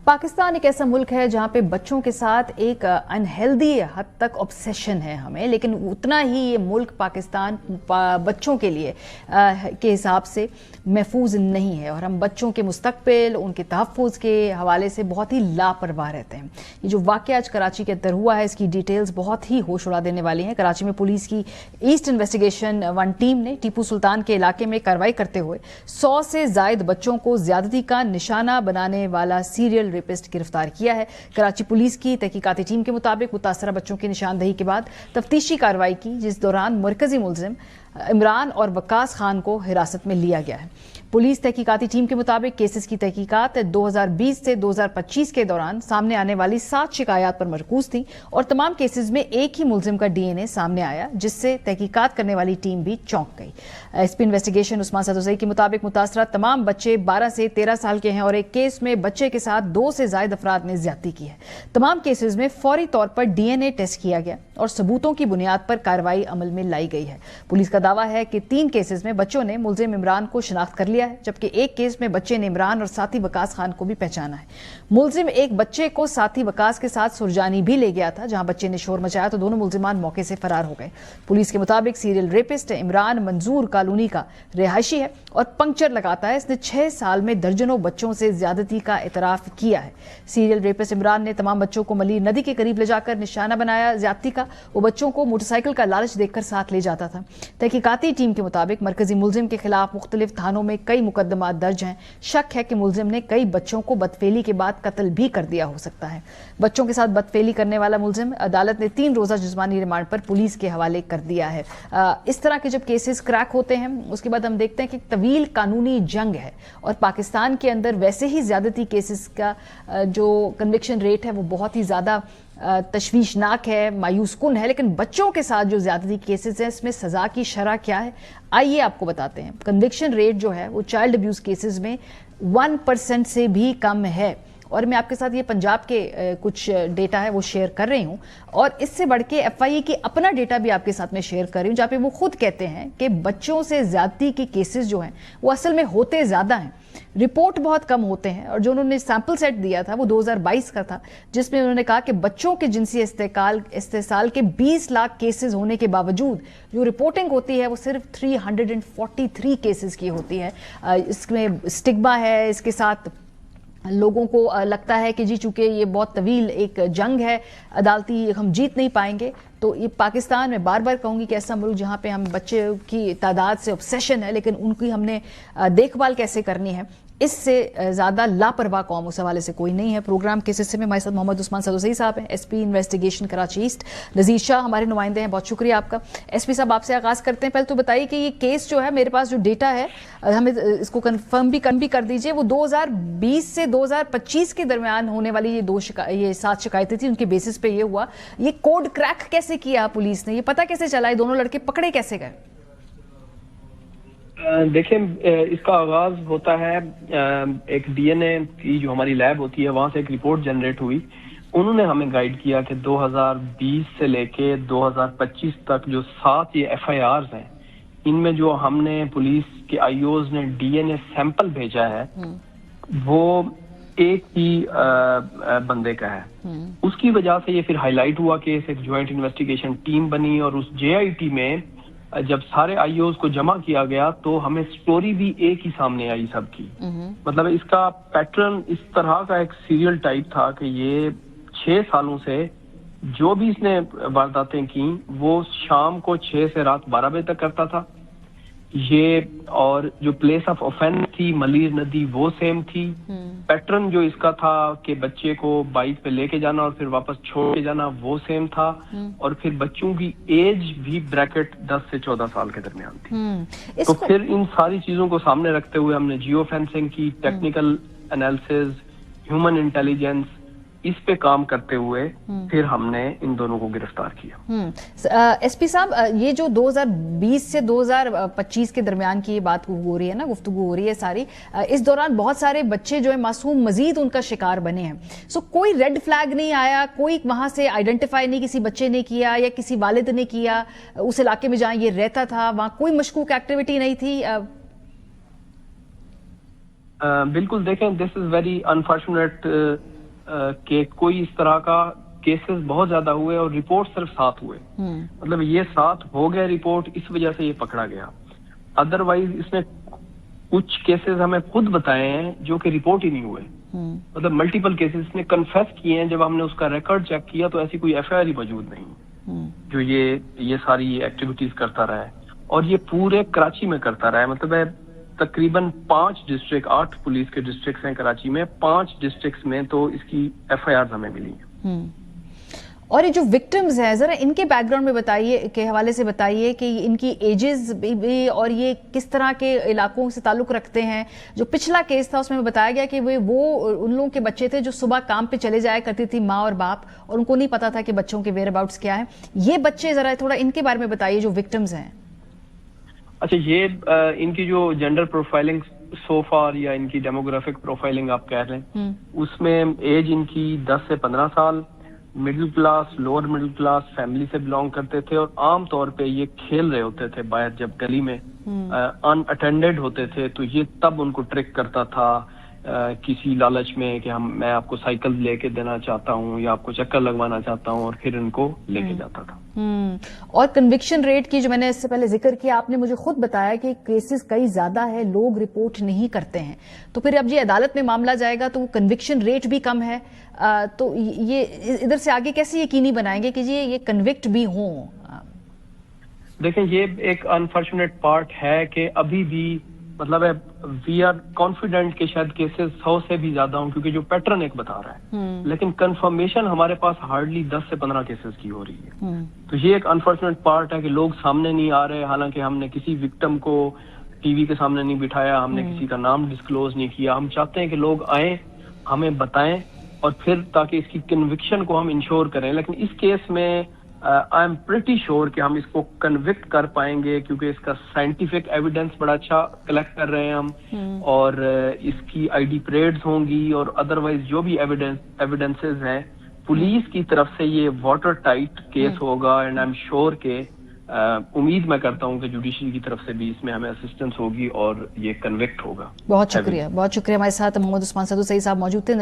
पाकिस्तान एक ऐसा मुल्क है जहाँ पे बच्चों के साथ एक अनहेल्दी हद तक ऑब्सेशन है हमें, लेकिन उतना ही ये मुल्क पाकिस्तान बच्चों के लिए के हिसाब से महफूज नहीं है और हम बच्चों के मुस्तकबिल, उनके तहफ़्फ़ुज़ के हवाले से बहुत ही लापरवाह रहते हैं। ये जो वाक़या आज कराची के अंदर हुआ है, इसकी डिटेल्स बहुत ही होश उड़ा देने वाली हैं। कराची में पुलिस की ईस्ट इन्वेस्टिगेशन 1 टीम ने टीपू सुल्तान के इलाके में कार्रवाई करते हुए 100 से ज़ायद बच्चों को ज़्यादती का निशाना बनाने वाला सीरियल रेपिस्ट गिरफ्तार किया है। कराची पुलिस की तहकीकाती टीम के मुताबिक मुतासरा बच्चों की निशानदही के बाद तफ्तीशी कार्रवाई की, जिस दौरान मरकजी मुलजिम इमरान और वक्कास खान को हिरासत में लिया गया है। पुलिस तहकीकाती टीम के मुताबिक केसेस की तहकीकात 2020 से 2025 के दौरान सामने आने वाली 7 शिकायत पर मरकूज थी और तमाम केसेस में एक ही मुलजिम का DNA सामने आया, जिससे तहकीकात करने वाली टीम भी चौंक गई। SP इन्वेस्टिगेशन उस्मान सदोज़ई के मुताबिक मुतासरा तमाम बच्चे 12 से 13 साल के हैं और एक केस में बच्चे के साथ 2 से ज़ायद अफराद ने ज्यादती की है। तमाम केसेस में फौरी तौर पर DNA टेस्ट किया गया और सबूतों की बुनियाद पर कार्रवाई अमल में लाई गई है। पुलिस का दावा है कि 3 केसेस में बच्चों ने मुलजिम इमरान को शिनाख्त कर लिया है, जबकि एक केस में बच्चे ने इमरान और साथी वकास खान को भी पहचाना है। मुलजिम एक बच्चे को साथी वकास के साथ सुरजानी भी ले गया था, जहां बच्चे ने शोर मचाया तो दोनों मुलजिमान मौके से फरार हो गए। पुलिस के मुताबिक सीरियल रेपिस्ट इमरान मंजूर कॉलोनी का रिहायशी है और पंक्चर लगाता है। इसने 6 साल में दर्जनों बच्चों से ज्यादती का इतराफ किया है। सीरियल रेपिस्ट इमरान ने तमाम बच्चों को मलीर नदी के करीब ले जाकर निशाना बनाया ज्यादती का। वो बच्चों को मोटरसाइकिल का लालच देकर साथ ले जाता था। तहकीकाती टीम के मुताबिक मरकजी मुलजिम के खिलाफ मुख्तलिफ थानों में कई मुकदमात दर्ज हैं। शक है कि मुलजिम ने कई बच्चों को बदफेली के बाद कत्ल भी कर दिया हो सकता है। बच्चों के साथ बदफेली करने वाला मुलजिम अदालत ने 3 रोजा जिस्मानी रिमांड पर पुलिस के हवाले कर दिया है। इस तरह के जब केसेस क्रैक होते हैं, उसके बाद हम देखते हैं कि तवील कानूनी जंग है और पाकिस्तान के अंदर वैसे ही ज्यादती केसेस का जो कन्विक्शन रेट है वो बहुत ही ज्यादा तशवीशनाक है, मायूस कुन है। लेकिन बच्चों के साथ जो ज्यादती केसेस हैं, इसमें सजा की शरह क्या है, आइए आपको बताते हैं। कन्विक्शन रेट जो है वो चाइल्ड अब्यूज केसेस में 1% से भी कम है और मैं आपके साथ ये पंजाब के कुछ डेटा है वो शेयर कर रही हूँ और इससे बढ़ के FIA की अपना डेटा भी आपके साथ में शेयर कर रही हूँ, जहाँ पे वो खुद कहते हैं कि बच्चों से ज्यादती के केसेस जो हैं वो असल में होते ज्यादा हैं, रिपोर्ट बहुत कम होते हैं। और जो उन्होंने सैंपल सेट दिया था वो 2022 का था, जिसमें उन्होंने कहा कि बच्चों के जिनसी इस्तेसाल के 20 लाख केसेस होने के बावजूद जो रिपोर्टिंग होती है वो सिर्फ 343 केसेस की होती है। इसमें स्टिग्मा है, इसके साथ लोगों को लगता है कि जी चूंकि ये बहुत तवील एक जंग है, अदालती हम जीत नहीं पाएंगे। तो ये पाकिस्तान में बार बार कहूंगी कि ऐसा मुल्क जहाँ पे हम बच्चे की तादाद से ऑब्सेशन है, लेकिन उनकी हमने देखभाल कैसे करनी है, इससे ज़्यादा लापरवाह कौम उस हवाले से कोई नहीं है। प्रोग्राम के हिस्से में हमारे साथ मोहम्मद उस्मान सदोज़ई साहब हैं, SP इन्वेस्टिगेशन कराची ईस्ट। नज़ीर शाह हमारे नुमाइंदे हैं, बहुत शुक्रिया आपका। SP साहब आपसे आगाज़ करते हैं। पहले तो बताइए कि ये केस जो है, मेरे पास जो डेटा है हमें इसको कन्फर्म भी कर दीजिए। वो 2020 से 2025 के दरमियान होने वाली ये 7 शिकायतें थी, उनके बेसिस पे ये हुआ। ये कोड क्रैक कैसे किया पुलिस ने, ये पता कैसे चला, ये दोनों लड़के पकड़े कैसे गए? देखें, इसका आगाज होता है एक DNA की जो हमारी लैब होती है, वहां से एक रिपोर्ट जनरेट हुई। उन्होंने हमें गाइड किया कि 2020 से लेके 2025 तक जो 7 ये FIRs हैं, इनमें जो हमने पुलिस के IOs ने DNA सैंपल भेजा है वो एक ही बंदे का है। उसकी वजह से ये फिर हाईलाइट हुआ कि एक ज्वाइंट इन्वेस्टिगेशन टीम बनी और उस JIT में जब सारे IOs को जमा किया गया तो हमें स्टोरी भी एक ही सामने आई सबकी। मतलब इसका पैटर्न इस तरह का एक सीरियल टाइप था कि ये 6 सालों से जो भी इसने वारदातें की वो शाम को 6 से रात 12 बजे तक करता था ये, और जो प्लेस ऑफ ऑफेंस थी मलीर नदी वो सेम थी। पैटर्न जो इसका था कि बच्चे को बाइक पे लेके जाना और फिर वापस छोड़ के जाना वो सेम था, और फिर बच्चों की एज भी ब्रैकेट 10 से 14 साल के दरमियान थी। तो फिर इन सारी चीजों को सामने रखते हुए हमने जियो फेंसिंग की, टेक्निकल एनालिसिस, ह्यूमन इंटेलिजेंस, इस पे काम करते हुए फिर हमने इन दोनों को गिरफ्तार किया। SP साहब, ये जो 2020 से 2025 के दरमियान की ये बात हो रही है ना, गुफ्तगू हो रही है सारी, इस दौरान बहुत सारे बच्चे जो है मासूम मजीद उनका शिकार बने हैं। सो कोई रेड फ्लैग नहीं आया, कोई वहां से आइडेंटिफाई नहीं किसी बच्चे ने किया या किसी वालिद ने किया उस इलाके में जहां ये रहता था, वहां कोई मशकूक एक्टिविटी नहीं थी? بالکل دیکھیں دس از ویری انفارچونیٹ کہ کوئی اس طرح کا کیسز بہت زیادہ ہوئے اور رپورٹ صرف 7 ہوئے. مطلب یہ 7 ہو گئے رپورٹ، اس وجہ سے یہ پکڑا گیا. ادروائز اس نے کچھ کیسز ہمیں خود بتائے ہیں جو کہ رپورٹ ہی نہیں ہوئے. مطلب ملٹیپل کیسز اس نے کنفیس کیے ہیں. جب ہم نے اس کا ریکارڈ چیک کیا تو ایسی کوئی ایف آئی آر ہی موجود نہیں جو یہ ساری ایکٹیویٹیز کرتا رہا ہے. اور یہ پورے کراچی میں کرتا رہا ہے. مطلب ہے تقریباً 5 ڈسٹرکٹ، 8 پولیس کے ڈسٹرکٹس ہیں کراچی میں، 5 ڈسٹرکٹس میں تو اس کی ایف آئی آرز ہمیں ملی ہیں. اور یہ جو وکٹمز ہیں ذرا ان کے بیک گراؤنڈ میں بتائیے، کے حوالے سے بتائیے کہ ان کی ایجز بھی اور یہ کس طرح کے علاقوں سے تعلق رکھتے ہیں. جو پچھلا کیس تھا اس میں بتایا گیا کہ وہ ان لوگوں کے بچے تھے جو صبح کام پہ چلے جایا کرتی تھی ماں اور باپ، اور ان کو نہیں پتا تھا کہ بچوں کے ویئر اباؤٹس کیا ہیں. یہ بچے ذرا تھوڑا ان کے بارے میں بتائیے جو وکٹمز ہیں. اچھا، یہ ان کی جو جینڈر پروفائلنگ سو فار یا ان کی ڈیموگرافک پروفائلنگ آپ کہہ رہے ہیں، اس میں ایج ان کی 10 سے 15 سال، middle class, lower middle class family سے بلانگ کرتے تھے، اور عام طور پہ یہ کھیل رہے ہوتے تھے باہر جب گلی میں ان اٹینڈڈ ہوتے تھے تو یہ تب ان کو ٹرک کرتا تھا کسی لالچ میں کہ میں آپ کو سائیکل لے کے دینا چاہتا ہوں یا آپ کو چکر لگوانا چاہتا ہوں، اور پھر ان کو لے کے جاتا تھا. اور کنوکشن ریٹ کی جو میں نے اس سے پہلے ذکر کیا، آپ نے مجھے خود بتایا کہ کیسز کئی زیادہ ہے، لوگ رپورٹ نہیں کرتے ہیں، تو پھر اب یہ عدالت میں معاملہ جائے گا تو وہ کنوکشن ریٹ بھی کم ہے. تو یہ ادھر سے آگے کیسے یقینی بنائیں گے کہ یہ کنوکٹ بھی ہوں؟ دیکھیں یہ ایک انفارچونیٹ پارٹ ہے کہ ابھی بھی مطلب ہے وی آر کانفیڈنٹ کہ شاید کیسز 100 سے بھی زیادہ ہوں، کیونکہ جو پیٹرن ایک بتا رہا ہے، لیکن کنفرمیشن ہمارے پاس ہارڈلی 10 سے 15 کیسز کی ہو رہی ہے. تو یہ ایک انفارچونیٹ پارٹ ہے کہ لوگ سامنے نہیں آ رہے. حالانکہ ہم نے کسی وکٹم کو ٹی وی کے سامنے نہیں بٹھایا، ہم نے کسی کا نام ڈسکلوز نہیں کیا. ہم چاہتے ہیں کہ لوگ آئیں، ہمیں بتائیں، اور پھر تاکہ اس کی کنوکشن کو ہم انشور کریں. لیکن اس کیس میں آئی ایم پریٹی شیور کہ ہم اس کو کنوکٹ کر پائیں گے، کیونکہ اس کا سائنٹیفک ایویڈنس بڑا اچھا کلیکٹ کر رہے ہیں ہم، اور اس کی آئی ڈی پریڈز ہوں گی، اور ادروائز جو بھی ایویڈنسز ہیں پولیس کی طرف سے یہ واٹر ٹائٹ کیس ہوگا. اینڈ آئی ایم شیور کہ امید میں کرتا ہوں کہ جوڈیشری کی طرف سے بھی اس میں ہمیں اسسٹنس ہوگی اور یہ کنوکٹ ہوگا. بہت شکریہ، بہت شکریہ. ہمارے ساتھ محمد عثمان صدو صاحب موجود تھے.